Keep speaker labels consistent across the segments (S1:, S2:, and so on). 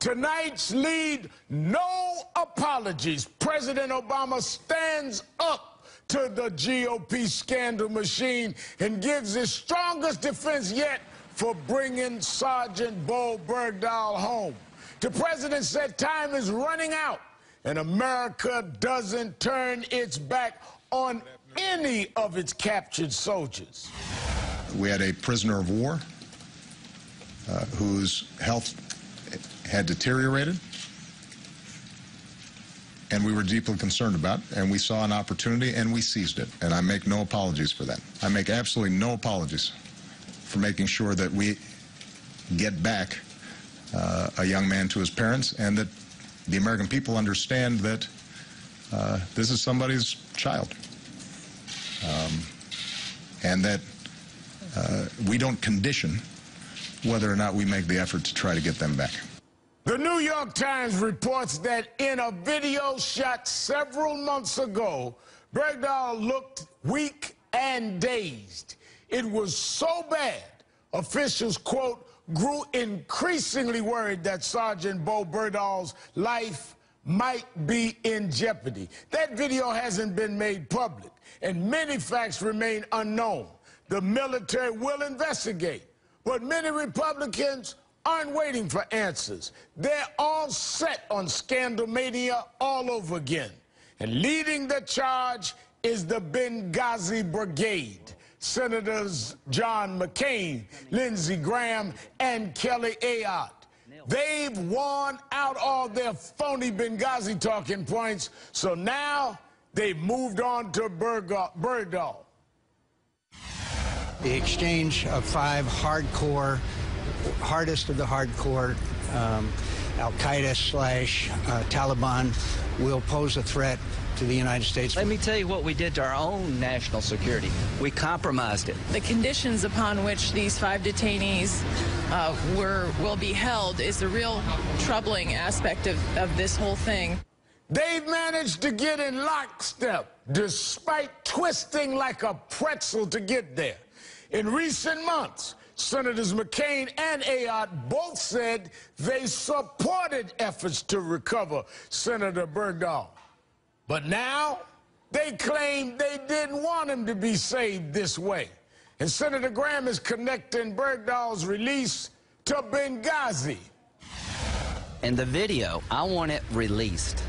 S1: Tonight's lead, no apologies. President Obama stands up to the GOP scandal machine and gives his strongest defense yet for bringing Sergeant Bo Bergdahl home. The president said time is running out and America doesn't turn its back on any of its captured soldiers.
S2: We had a prisoner of war whose health had deteriorated, and we were deeply concerned about, and we saw an opportunity and we seized it, and I make no apologies for that. I make absolutely no apologies for making sure that we get back a young man to his parents, and that the American people understand that this is somebody's child, and that we don't condition whether or not we make the effort to try to get them back.
S1: The New York Times reports that in a video shot several months ago, Bergdahl looked weak and dazed. It was so bad, officials, quote, grew increasingly worried that Sergeant Bo Bergdahl's life might be in jeopardy. That video hasn't been made public, and many facts remain unknown. The military will investigate, but many Republicans aren't waiting for answers. They're all set on scandal mania all over again. And leading the charge is the Benghazi Brigade. Senators John McCain, Lindsey Graham, and Kelly Ayotte. They've worn out all their phony Benghazi talking points, so now they've moved on to Bergdahl.
S3: The exchange of 5 hardcore, hardest of the hardcore, Al-Qaeda/Taliban will pose a threat to the United States.
S4: Let me tell you what we did to our own national security. We compromised it.
S5: The conditions upon which these 5 detainees will be held is the real troubling aspect of this whole thing.
S1: They've managed to get in lockstep despite twisting like a pretzel to get there. In recent months, Senators McCain and Ayotte both said they supported efforts to recover Senator Bergdahl. But now they claim they didn't want him to be saved this way. And Senator Graham is connecting Bergdahl's release to Benghazi.
S4: And the video, I want it released.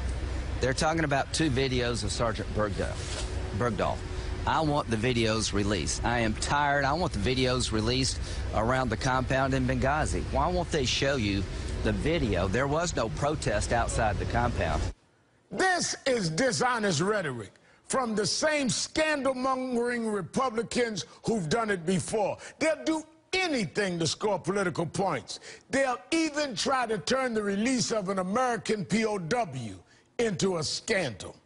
S4: They're talking about 2 videos of Sergeant Bergdahl. I want the videos released. I am tired. I want the videos released around the compound in Benghazi. Why won't they show you the video? There was no protest outside the compound.
S1: This is dishonest rhetoric from the same scandal-mongering Republicans who've done it before. They'll do anything to score political points. They'll even try to turn the release of an American POW into a scandal.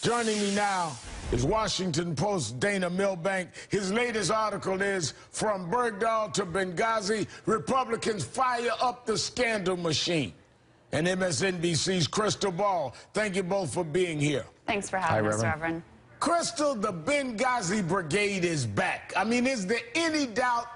S1: Joining me now is Washington Post Dana Milbank. His latest article is From Bergdahl to Benghazi, Republicans Fire Up the Scandal Machine. And MSNBC's Crystal Ball. Thank you both for being here.
S6: Thanks for having us, Reverend.
S1: Crystal, the Benghazi Brigade is back. I mean, is there any doubt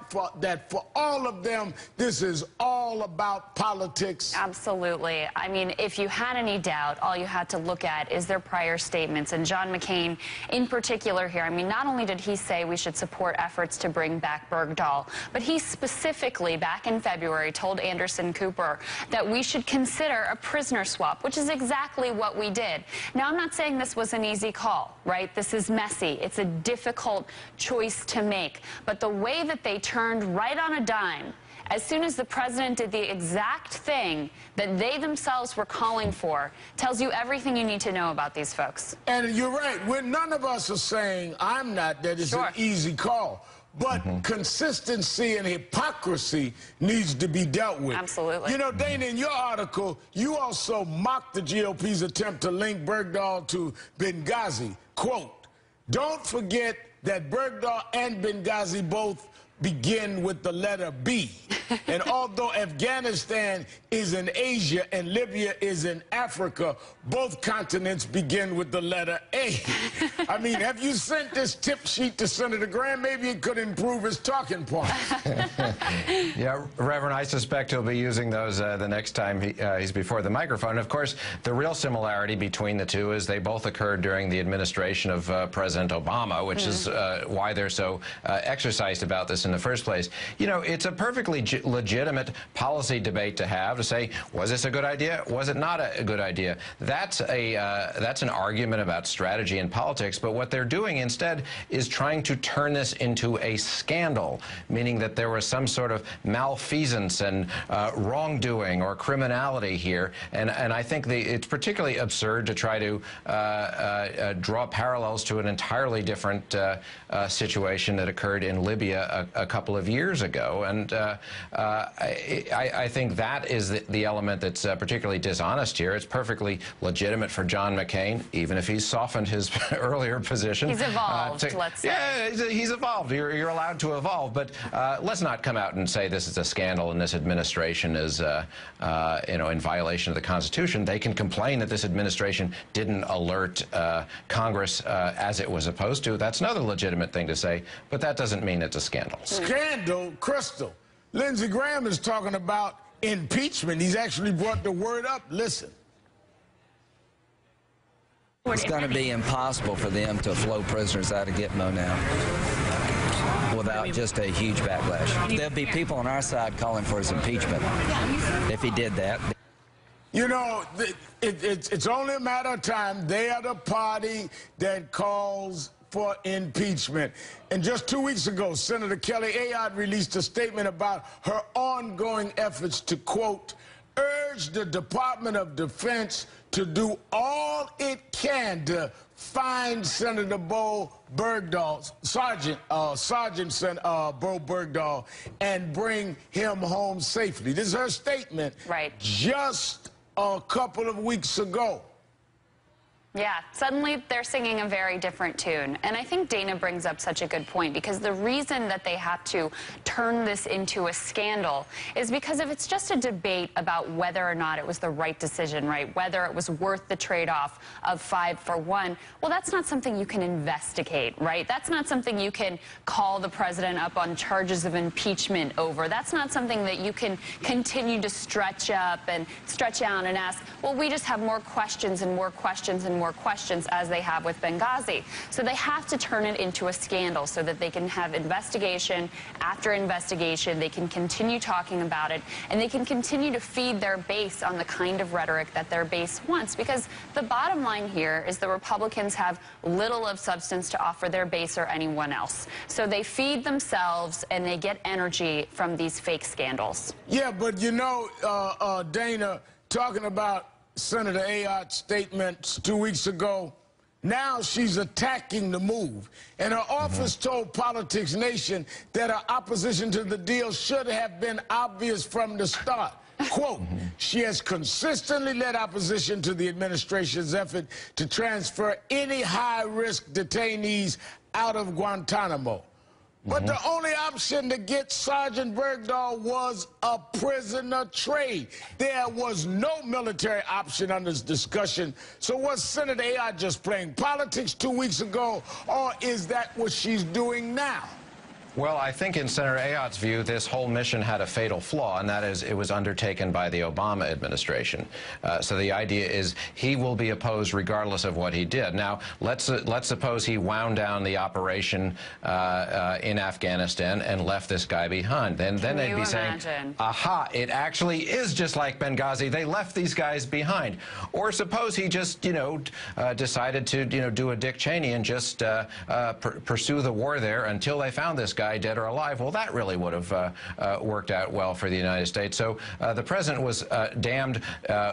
S1: that for all of them, this is all about politics?
S6: Absolutely. I mean, if you had any doubt, all you had to look at is their prior statements. And John McCain, in particular here, I mean, not only did he say we should support efforts to bring back Bergdahl, but he specifically, back in February, told Anderson Cooper that we should consider a prisoner swap, which is exactly what we did. Now, I'm not saying this was an easy call, right? This is messy. It's a difficult choice to make. But the way that they turned right on a dime, as soon as the president did the exact thing that they themselves were calling for, tells you everything you need to know about these folks.
S1: And you're right. None of us are saying, I'm not, that it's an easy call. But consistency and hypocrisy needs to be dealt with.
S6: Absolutely.
S1: You know, Dana, in your article, you also mocked the GOP's attempt to link Bergdahl to Benghazi. Quote, don't forget that Bergdahl and Benghazi both begin with the letter B. And although Afghanistan is in Asia and Libya is in Africa, both continents begin with the letter A. I mean, have you sent this tip sheet to Senator Graham? Maybe it could improve his talking points.
S7: Yeah, Reverend, I suspect he'll be using those the next time he's before the microphone. Of course, the real similarity between the two is they both occurred during the administration of President Obama, which is why they're so exercised about this in the first place. You know, it's a perfectly legitimate policy debate to have, to say, was this a good idea? Was it not a good idea? That's an argument about strategy in politics, but what they're doing instead is trying to turn this into a scandal, meaning that there was some sort of malfeasance and wrongdoing or criminality here, and I think it's particularly absurd to try to draw parallels to an entirely different situation that occurred in Libya a couple of years ago, and I think that is the element that's particularly dishonest here. It's perfectly legitimate for John McCain, even if he's softened his earlier position.
S6: He's evolved, let's say.
S7: Yeah, he's evolved. You're allowed to evolve, but let's not come out and say this is a scandal and this administration is, you know, in violation of the Constitution. They can complain that this administration didn't alert Congress as it was supposed to. That's another legitimate thing to say, but that doesn't mean it's a scandal.
S1: Scandal, Crystal. Lindsey Graham is talking about impeachment. He's actually brought the word up. Listen.
S4: It's going to be impossible for them to flow prisoners out of Gitmo now without just a huge backlash. There'll be people on our side calling for his impeachment if he did that.
S1: You know, it's only a matter of time. They are the party that calls for impeachment. And just 2 weeks ago, Senator Kelly Ayotte released a statement about her ongoing efforts to, quote, urge the Department of Defense to do all it can to find Senator Bo Bergdahl, Sergeant Bo Bergdahl, and bring him home safely. This is her statement just a couple of weeks ago.
S6: Yeah, suddenly they're singing a very different tune. And I think Dana brings up such a good point, because the reason that they have to turn this into a scandal is because if it's just a debate about whether or not it was the right decision, right, whether it was worth the trade-off of 5 for 1, well, that's not something you can investigate, right? That's not something you can call the president up on charges of impeachment over. That's not something that you can continue to stretch up and stretch out and ask, well, we just have more questions and more questions and more questions, as they have with Benghazi. So they have to turn it into a scandal so that they can have investigation after investigation. They can continue talking about it, and they can continue to feed their base on the kind of rhetoric that their base wants. Because the bottom line here is the Republicans have little of substance to offer their base or anyone else. So they feed themselves and they get energy from these fake scandals.
S1: Yeah, but you know, Dana, talking about Senator Ayotte's statements 2 weeks ago, now she's attacking the move. And her office told PoliticsNation that her opposition to the deal should have been obvious from the start. Quote, she has consistently led opposition to the administration's effort to transfer any high-risk detainees out of Guantanamo. But the only option to get Sergeant Bergdahl was a prisoner trade. There was no military option under this discussion. So was Senator Ayotte just playing politics 2 weeks ago, or is that what she's doing now?
S7: Well, I think in Senator Ayotte's view, this whole mission had a fatal flaw, and that is it was undertaken by the Obama administration. So the idea is he will be opposed regardless of what he did. Now, let's suppose he wound down the operation in Afghanistan and left this guy behind. Then they'd be saying, aha, it actually is just like Benghazi. They left these guys behind. Or suppose he just, you know, decided to, you know, do a Dick Cheney and just pursue the war there until they found this guy dead or alive. Well, that really would have worked out well for the United States. So the president was damned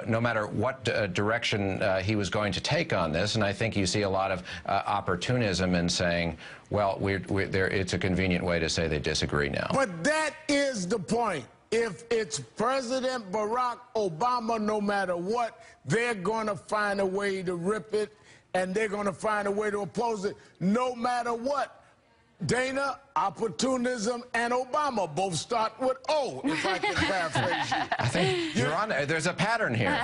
S7: no matter what direction he was going to take on this. And I think you see a lot of opportunism in saying, well, it's a convenient way to say they disagree now.
S1: But that is the point. If it's President Barack Obama, no matter what, they're going to find a way to rip it, and they're going to find a way to oppose it, no matter what. Dana, opportunism, and Obama both start with O, if I can paraphrase you.
S7: I think you're on. There's a pattern here.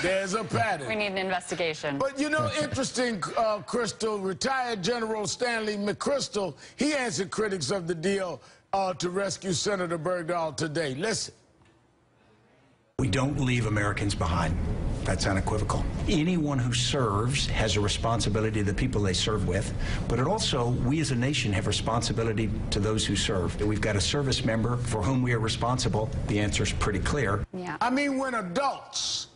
S1: There's a pattern.
S6: We need an investigation.
S1: But, you know, interesting, Crystal, retired General Stanley McChrystal, he answered critics of the deal to rescue Senator Bergdahl today. Listen.
S8: We don't leave Americans behind. That's unequivocal. Anyone who serves has a responsibility to the people they serve with, but it also, we as a nation have responsibility to those who serve. We've got a service member for whom we are responsible. The answer's pretty clear.
S6: Yeah.
S1: I mean, when adults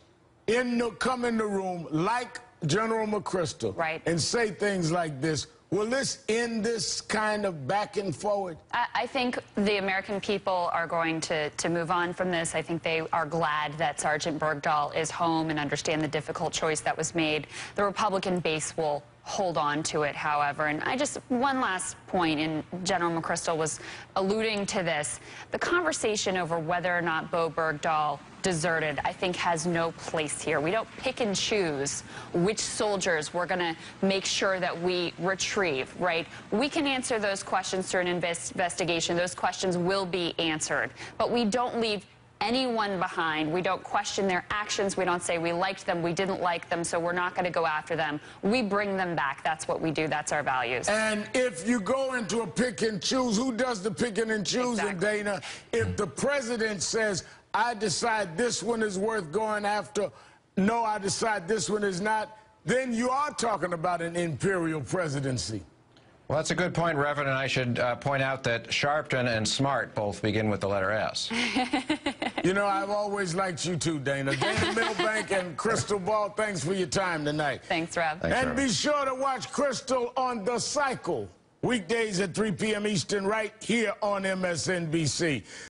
S1: come in the room like General McChrystal,
S6: right,
S1: and say things like this, will this end this kind of back and forward?
S6: I think the American people are going to move on from this. I think they are glad that Sergeant Bergdahl is home and understand the difficult choice that was made. The Republican base will hold on to it, however. And one last point, and General McChrystal was alluding to this. The conversation over whether or not Bo Bergdahl deserted, I think, has no place here. We don't pick and choose which soldiers we're going to make sure that we retrieve, right? We can answer those questions through an investigation. Those questions will be answered. But we don't leave anyone behind. We don't question their actions. We don't say we liked them, we didn't like them, so we're not going to go after them. We bring them back. That's what we do. That's our values.
S1: And if you go into a pick and choose, who does the picking and choosing,
S6: exactly,
S1: Dana? If the president says, I decide this one is worth going after, no, I decide this one is not, then you are talking about an imperial presidency.
S7: Well, that's a good point, Reverend, and I should point out that Sharpton and Smart both begin with the letter S.
S1: You know, I've always liked you too, Dana. Dana Milbank and Crystal Ball, thanks for your time tonight.
S6: Thanks, Rev.
S7: Thanks,
S1: And
S7: Rev.
S1: be sure to watch Crystal on The Cycle, weekdays at 3 p.m. Eastern, right here on MSNBC.